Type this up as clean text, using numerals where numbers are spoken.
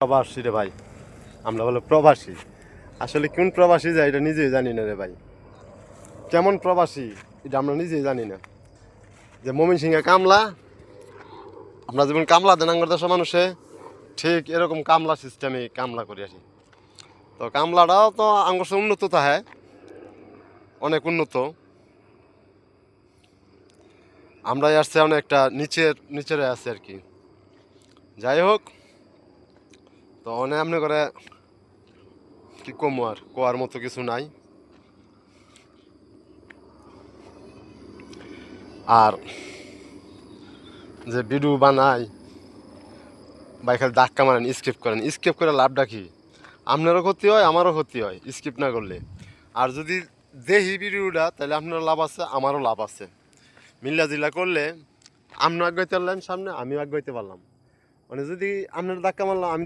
প্রবাসী রে ভাই, আমরা বলে প্রবাসী। আসলে কোন প্রবাসী যায় এটা নিজেই জানি না রে ভাই। কেমন প্রবাসী এটা আমরা নিজেই জানি না। যে ময়মনসিংহে কামলা, আমরা যেমন কামলা দেন আঙ্গর দেশের মানুষে ঠিক এরকম কামলা সিস্টেমে কামলা করি আসি। তো কামলাটাও তো আঙ্গর উন্নত তাহে, অনেক উন্নত। আমরা আসছে অনেকটা নিচের আছে আর কি। যাই হোক, তো অনেক এমনি করে কি কম আর কোয়ার মতো কিছু নাই। আর যে ভিডিও বানাই বা খালি ধাক্কা মারেন, স্কিপ করে লাভটা কি? আপনারও ক্ষতি হয়, আমারও ক্ষতি হয় স্কিপ না করলে। আর যদি দেখি ভিডিওটা তাহলে আপনারও লাভ আছে, আমারও লাভ আছে। মিল্লা জিল্লা করলে আপনিও আগাইতে পারলেন সামনে, আমিও আগাইতে পারলাম। মানে যদি আপনার ধাক্কা মারলাম, আমি